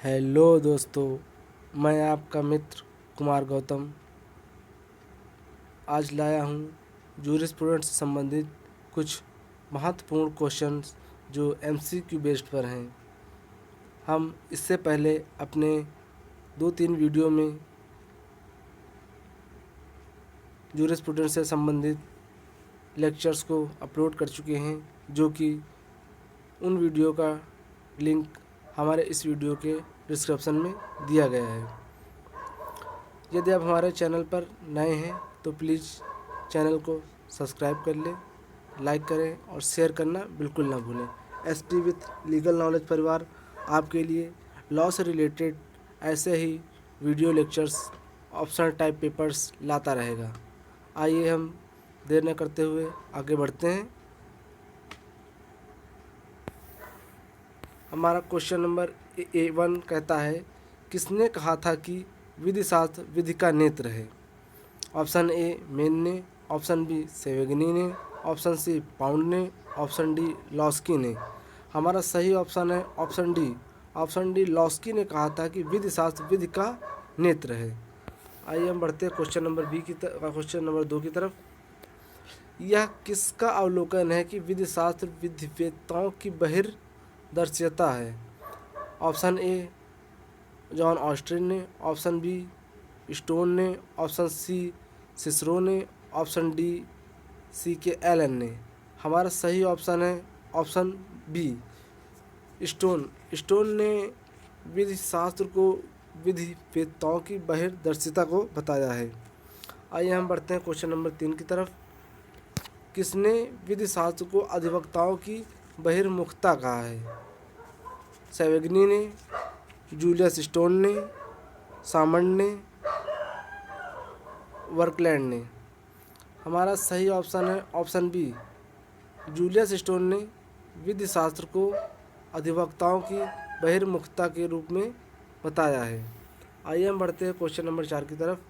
Hello दोस्तों, मैं आपका मित्र कुमार गौतम आज लाया हूँ जूरिस्प्रूडेंस से संबंधित कुछ महत्वपूर्ण क्वेश्चंस जो एमसीक्यू बेस्ड पर हैं। हम इससे पहले अपने 2-3 वीडियो में जूरिस्प्रूडेंस से संबंधित लेक्चर्स को अपलोड कर चुके हैं, जो कि उन वीडियो का लिंक हमारे इस वीडियो के डिस्क्रिप्शन में दिया गया है। यदि आप हमारे चैनल पर नए हैं तो प्लीज़ चैनल को सब्सक्राइब कर लें, लाइक करें और शेयर करना बिल्कुल ना भूलें। एसटी विथ लीगल नॉलेज परिवार आपके लिए लॉ से रिलेटेड ऐसे ही video lectures, optional type papers लाता रहेगा। आइए हम देर न करते हुए आगे बढ़ते हैं। हमारा क्वेश्चन नंबर A1 कहता है, किसने कहा था कि विधि शास्त्र विधि का नेत्र है? ऑप्शन ए मेन ने, ऑप्शन बी सेवेगनी ने, ऑप्शन सी पाउंड ने, ऑप्शन डी लॉस्की ने। हमारा सही ऑप्शन है option D. Option D Laski ने कहा था कि विधि शास्त्र विधि का नेत्र है। आइए हम बढ़ते हैं क्वेश्चन नंबर 2 की तरफ। यह किसका अवलोकन है कि विधि शास्त्र विधिवेत्ताओं की बहिर्दर्शिता है? ऑप्शन ए जॉन ऑस्टिन ने, ऑप्शन बी स्टोन ने, ऑप्शन सी सिसरो ने, ऑप्शन डी C.K. एलन ने। हमारा सही ऑप्शन है ऑप्शन बी स्टोन ने विधि शास्त्र को विधिवेत्ताओं की बहिर्दर्शिता को बताया है। आइए हम बढ़ते हैं क्वेश्चन नंबर 3 की तरफ। किसने विधि शास्त्र को अधिवक्ताओं की बहिर्मुखता कहा है? सेवेगनी ने, जूलियस स्टोन ने, सामंड ने, वर्कलैंड ने। हमारा सही ऑप्शन है ऑप्शन बी। जूलियस स्टोन ने विधि शास्त्र को अधिवक्ताओं की बहिर्मुखता के रूप में बताया है। आइए हम बढ़ते हैं क्वेश्चन नंबर 4 की तरफ।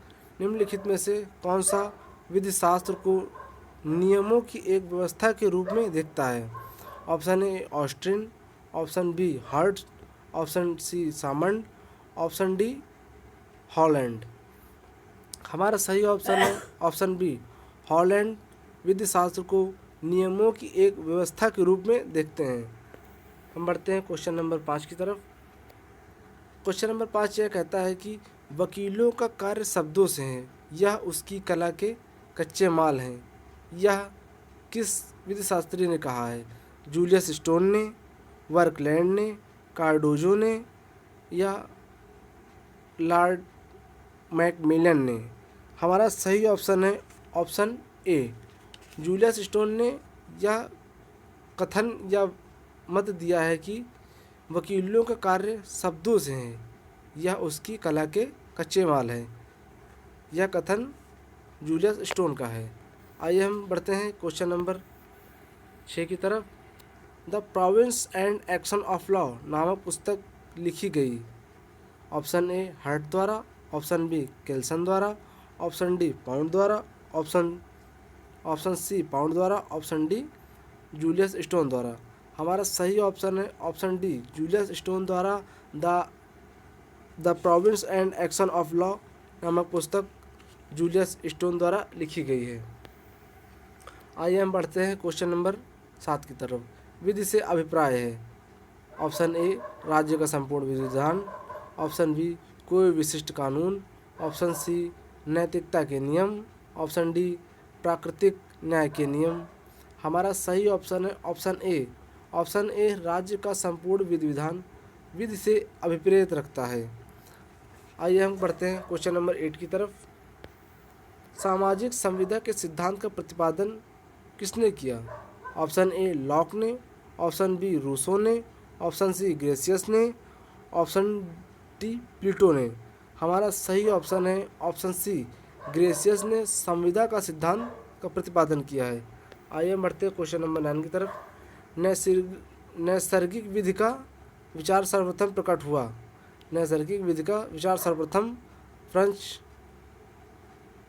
निम्नलिखित में से कौन सा विधि शास्त्र को नियमों की एक व्यवस्था के रूप में देखता है? Option A Austin, option B Hart, option C Salmond, option D Holland. हमारा सही ऑप्शन है ऑप्शन बी हॉलैंड विधि शास्त्र को नियमों की एक व्यवस्था के रूप में देखते हैं। हम बढ़ते हैं क्वेश्चन नंबर 5 की तरफ। क्वेश्चन नंबर 5 यह कहता है कि वकीलों का कार्य शब्दों से है, यह उसकी कला के कच्चे माल हैं। यह किस विधि शास्त्री ने कहा है? जूलियस स्टोन ने, वर्कलैंड ने, कार्डोजो ने या लॉर्ड मैकमिलन ने। हमारा सही ऑप्शन है ऑप्शन ए। जूलियस स्टोन ने यह कथन या मत दिया है कि वकीलों का कार्य शब्दों से है, यह उसकी कला के कच्चे माल है। यह कथन जूलियस स्टोन का है। आइए हम बढ़ते हैं क्वेश्चन नंबर 6 की तरफ। The province and action of law नामक पुस्तक लिखी गई। ऑप्शन ए हर्ट द्वारा, ऑप्शन बी केल्सन द्वारा, ऑप्शन डी पाउंड द्वारा, ऑप्शन सी पाउंड द्वारा, ऑप्शन डी जूलियस स्टोन द्वारा। हमारा सही ऑप्शन है ऑप्शन डी जूलियस स्टोन द्वारा the province and action of law नामक पुस्तक जूलियस स्टोन द्वारा लिखी गई है। आइए हम बढ़ते हैं क्वेश्चन नंबर 7 की तरफ। विधि से अभिप्राय है। ऑप्शन ए राज्य का संपूर्ण विधि विधान, ऑप्शन बी कोई विशिष्ट कानून, ऑप्शन सी नैतिकता के नियम, ऑप्शन डी प्राकृतिक न्याय के नियम। हमारा सही ऑप्शन है ऑप्शन ए। ऑप्शन ए राज्य का संपूर्ण विधि विधान विधि से अभिप्रेत रखता है। आइए हम बढ़ते हैं क्वेश्चन नंबर 8 की तरफ। सामाजिक संविदा के सिद्धांत का प्रतिपादन किसने किया? ऑप्शन ए लॉक ने, ऑप्शन बी रूसो ने, ऑप्शन सी ग्रेशियस ने, ऑप्शन डी प्लेटो ने। हमारा सही ऑप्शन है ऑप्शन सी। ग्रेशियस ने संविदा का सिद्धांत का प्रतिपादन किया है। आइए हम बढ़ते हैं क्वेश्चन नंबर 9 की तरफ। नैसर्गिक विधि का विचार सर्वप्रथम प्रकट हुआ। नैसर्गिक विधि का विचार सर्वप्रथम फ्रेंच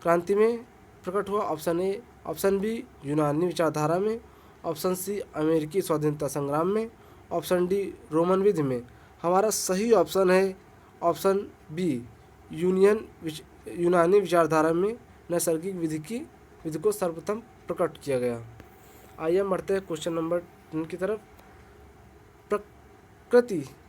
क्रांति में प्रकट हुआ। ऑप्शन ए, ऑप्शन बी यूनानी विचारधारा में, ऑप्शन सी अमेरिकी स्वाधीनता संग्राम में, ऑप्शन डी रोमन विधि में। हमारा सही ऑप्शन है ऑप्शन बी, यूनानी विचारधारा में नैसर्गिक विधि को सर्वप्रथम प्रकट किया गया। आइए हम बढ़ते हैं क्वेश्चन नंबर 10 की तरफ।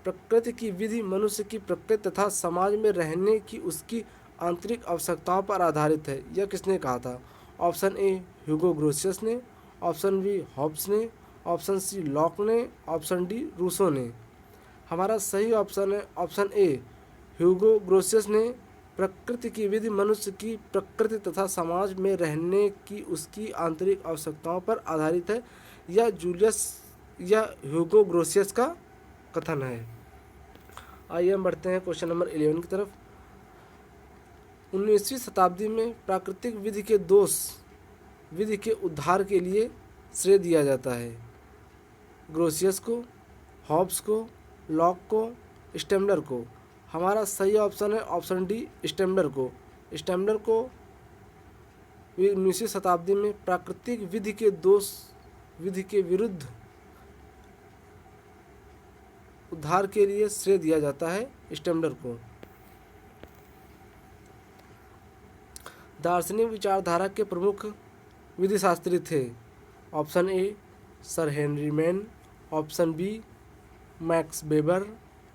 प्रकृति की विधि मनुष्य की प्रकृति तथा समाज में रहने की उसकी आंतरिक आवश्यकताओं पर आधारित है, यह किसने कहा था? ऑप्शन ए ह्यूगो ग्रोसियस ने, ऑप्शन बी हॉब्स ने, ऑप्शन सी लॉक ने, ऑप्शन डी रूसो ने। हमारा सही ऑप्शन है ऑप्शन ए ह्यूगो ग्रोसियस ने। प्रकृति की विधि मनुष्य की प्रकृति तथा समाज में रहने की उसकी आंतरिक आवश्यकताओं पर आधारित है, यह ह्यूगो ग्रोसियस का कथन है। आइए हम बढ़ते हैं क्वेश्चन नंबर 11 की तरफ। 19वीं शताब्दी में प्राकृतिक विधि के उद्धार के लिए श्रेय दिया जाता है ग्रोसियस को, हॉब्स को, लॉक को, स्टेमलर को। हमारा सही ऑप्शन है ऑप्शन डी स्टेमलर को। स्टेमलर को 19वीं शताब्दी में प्राकृतिक विधि के विरुद्ध उद्धार के लिए श्रेय दिया जाता है स्टेमलर को। दार्शनिक विचारधारा के प्रमुख विधिशास्त्री थे। Option A sir Henry Maine, option B Max Weber,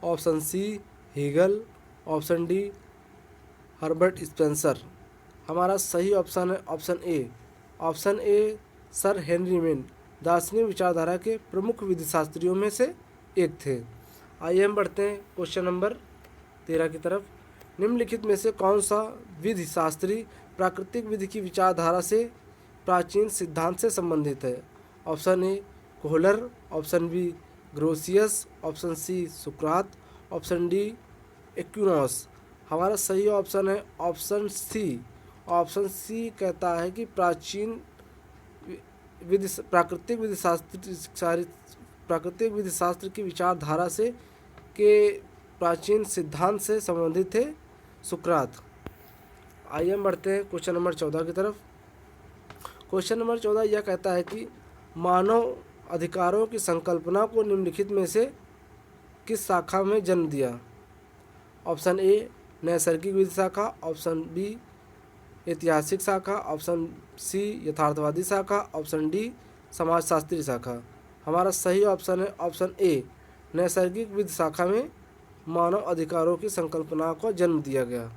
option C Hegel, option D Herbert Spencer. हमारा सही ऑप्शन है option A sir Henry Maine दार्शनिक विचारधारा के प्रमुख विधिशास्त्रियों में से एक थे। आइए हम बढ़ते हैं क्वेश्चन नंबर 13 की तरफ। निम्नलिखित में से कौन सा विधिशास्त्री प्राकृतिक विधि की विचारधारा से प्राचीन सिद्धांत से संबंधित है? Option A Kohler, option B Grotius, option C सुकरात, ऑप्शन डी एक्विनोस। हमारा सही ऑप्शन है ऑप्शन सी। ऑप्शन सी कहता है कि प्राकृतिक विधिशास्त्र की विचारधारा से के प्राचीन सिद्धांत से संबंधित थे सुकरात। आइए हम बढ़ते हैं क्वेश्चन नंबर 14 की तरफ। क्वेश्चन नंबर 14 यह कहता है कि मानव अधिकारों की संकल्पना को निम्नलिखित में से किस शाखा में जन्म दिया? ऑप्शन ए नैसर्गिक विधि शाखा, ऑप्शन बी ऐतिहासिक शाखा, ऑप्शन सी यथार्थवादी शाखा, ऑप्शन डी समाजशास्त्री शाखा। हमारा सही ऑप्शन है ऑप्शन ए नैसर्गिक विधि शाखा में मानव अधिकारों की संकल्पना को जन्म दिया गया।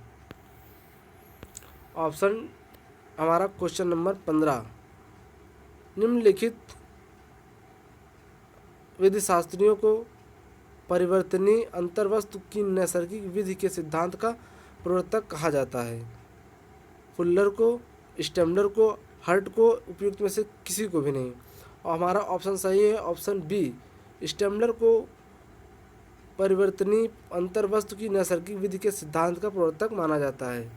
ऑप्शन हमारा क्वेश्चन नंबर 15। निम्नलिखित विधिशास्त्रियों को परिवर्तनीय अंतर्वस्तु की नैसर्गिक विधि के सिद्धांत का प्रवर्तक कहा जाता है? फुल्लर को, स्टेमलर को, हर्ट को, उपयुक्त में से किसी को भी नहीं। और हमारा ऑप्शन सही है ऑप्शन बी स्टेमलर को परिवर्तनीय अंतर्वस्तु की नैसर्गिक विधि के सिद्धांत का प्रवर्तक माना जाता है।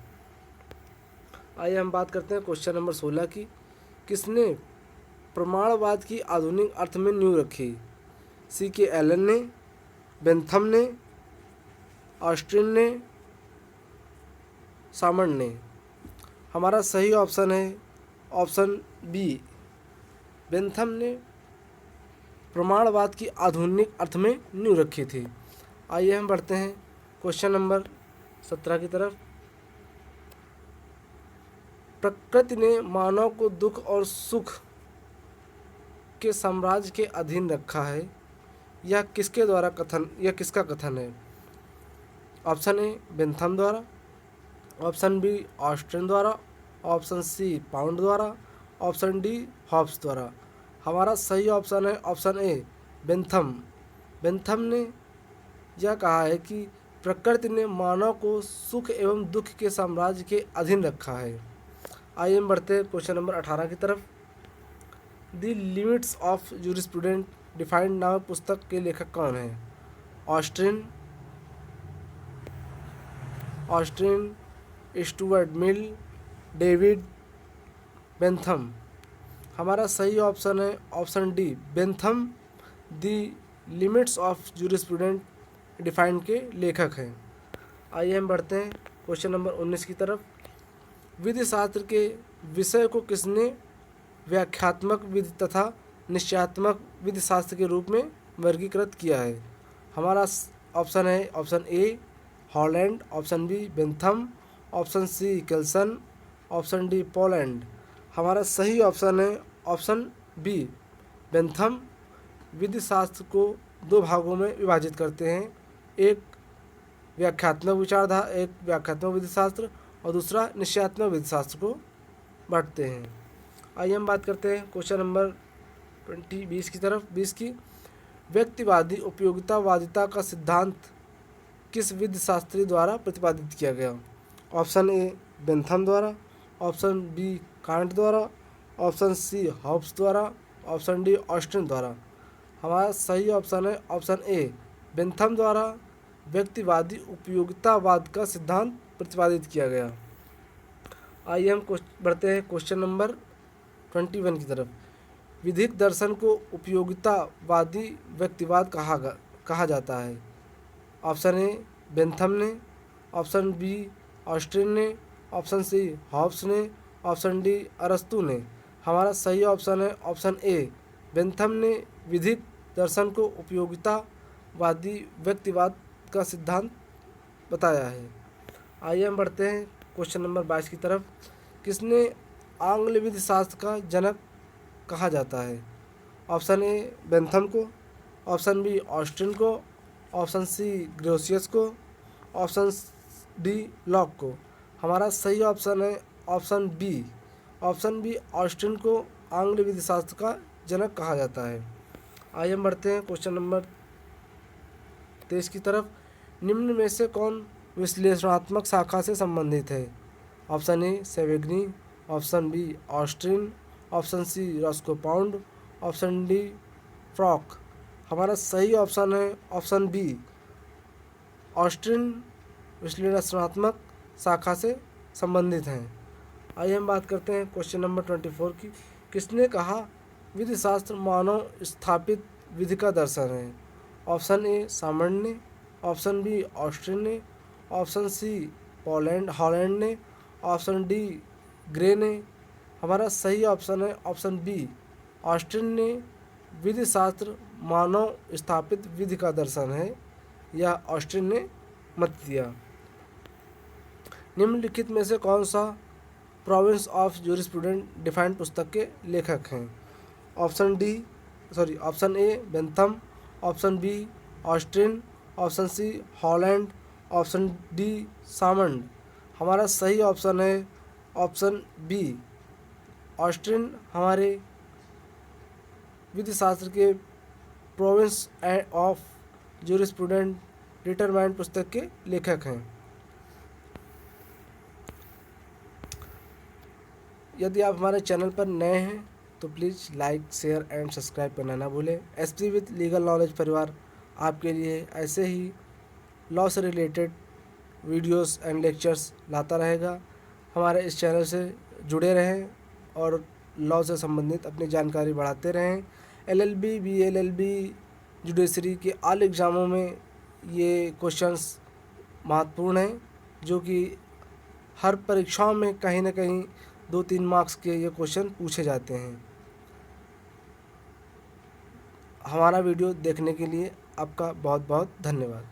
आइए हम बात करते हैं क्वेश्चन नंबर 16 की। किसने प्रमाणवाद की आधुनिक अर्थ में नींव रखी? C.K. एलन ने, बेंथम ने, ऑस्टिन ने, सामंड ने। हमारा सही ऑप्शन है ऑप्शन बी बेंथम ने प्रमाणवाद की आधुनिक अर्थ में नींव रखी थी। आइए हम बढ़ते हैं क्वेश्चन नंबर 17 की तरफ। प्रकृति ने मानव को दुख और सुख के साम्राज्य के अधीन रखा है, यह किसका कथन है? ऑप्शन ए बेंथम द्वारा, ऑप्शन बी ऑस्टिन द्वारा, ऑप्शन सी पाउंड द्वारा, ऑप्शन डी हॉब्स द्वारा। हमारा सही ऑप्शन है ऑप्शन ए बेंथम। बेंथम ने यह कहा है कि प्रकृति ने मानव को सुख एवं दुख के साम्राज्य के अधीन रखा है। आइए हम बढ़ते हैं क्वेश्चन नंबर 18 की तरफ। The limits of jurisprudence defined नामक पुस्तक के लेखक कौन है? Austin, Stuart Mill, David Bentham. हमारा सही ऑप्शन है option D Bentham the limits of jurisprudence defined के लेखक हैं। आइए हम बढ़ते हैं क्वेश्चन नंबर 19 की तरफ। विधि शास्त्र के विषय को किसने व्याख्यात्मक विधि तथा निश्चयात्मक विधि शास्त्र के रूप में वर्गीकृत किया है? हमारा ऑप्शन है option A Holland, option B Bentham, option C Kelsen, option D Poland. हमारा सही ऑप्शन है ऑप्शन बी बेंथम। विधि शास्त्र को दो भागों में विभाजित करते हैं, एक व्याख्यात्मक विधि शास्त्र और दूसरा निश्चयात्मक विधि शास्त्र को बांटते हैं। आइए हम बात करते हैं क्वेश्चन नंबर 20 की। व्यक्तिवादी उपयोगितावादिता का सिद्धांत किस विधि शास्त्री द्वारा प्रतिपादित किया गया? ऑप्शन ए बेंथम द्वारा, ऑप्शन बी कांट द्वारा, ऑप्शन सी हॉब्स द्वारा, ऑप्शन डी ऑस्टिन द्वारा। हमारा सही ऑप्शन है ऑप्शन ए बेंथम द्वारा व्यक्तिवादी उपयोगितावाद का सिद्धांत प्रतिपादित किया गया। आइए हम बढ़ते हैं क्वेश्चन नंबर 21 की तरफ। विधिक दर्शन को उपयोगितावादी व्यक्तिवाद कहा जाता है। ऑप्शन ए बेंथम ने, ऑप्शन बी ऑस्टिन ने, ऑप्शन सी हॉब्स ने, ऑप्शन डी अरस्तू ने। हमारा सही ऑप्शन है ऑप्शन ए बेंथम ने विधिक दर्शन को उपयोगितावादी व्यक्तिवाद का सिद्धांत बताया है। आइए हम बढ़ते हैं क्वेश्चन नंबर 22 की तरफ। किसने आंग्ल विधि शास्त्र का जनक कहा जाता है? ऑप्शन ए बेंथम को, ऑप्शन बी ऑस्टिन को, ऑप्शन सी ग्रोसियस को, ऑप्शन डी लॉक को। हमारा सही ऑप्शन है ऑप्शन बी ऑस्टिन को आंग्ल विधि शास्त्र का जनक कहा जाता है। आइए हम बढ़ते हैं क्वेश्चन नंबर 23 की तरफ। निम्न में से कौन विश्लेषणात्मक शाखा से संबंधित है? Option A Savigny, option B Austin, option C Roscoe Pound, option D Frank. हमारा सही ऑप्शन है ऑप्शन बी ऑस्टिन विश्लेषणात्मक शाखा से संबंधित हैं। आइए हम बात करते हैं क्वेश्चन नंबर 24 की। किसने कहा विधि शास्त्र मानव स्थापित विधि का दर्शन है? ऑप्शन ए सामंड ने, ऑप्शन बी ऑस्टिन ने, ऑप्शन सी हॉलैंड ने, ऑप्शन डी ग्रे ने। हमारा सही ऑप्शन है ऑप्शन बी ऑस्टिन ने विधि शास्त्र मानव स्थापित विधि का दर्शन है, यह ऑस्टिन ने मत दिया। निम्नलिखित में से कौन सा प्रोविंस ऑफ जूरिस्प्रूडेंस डिफाइंड पुस्तक के लेखक हैं? Option A Bentham, option B Austin, option C Holland, option D Salmond. हमारा सही ऑप्शन है ऑप्शन बी ऑस्टिन हमारे विधि शास्त्र के प्रोविंस ऑफ जूरिस्प्रूडेंस डिटरमाइंड पुस्तक के लेखक हैं। यदि आप हमारे चैनल पर नए हैं तो please like, share and subscribe करना ना भूलें। एसपी विद लीगल नॉलेज परिवार आपके लिए ऐसे ही लॉ से रिलेटेड वीडियोस एंड लेक्चर्स लाता रहेगा। हमारे इस चैनल से जुड़े रहें और लॉ से संबंधित अपनी जानकारी बढ़ाते रहें। LLB, BLLB, जुडिशरी के ऑल एग्ज़ामों में ये क्वेश्चंस महत्वपूर्ण हैं, जो कि हर परीक्षाओं में कहीं ना कहीं 2-3 मार्क्स के ये क्वेश्चन पूछे जाते हैं। हमारा वीडियो देखने के लिए आपका बहुत बहुत धन्यवाद।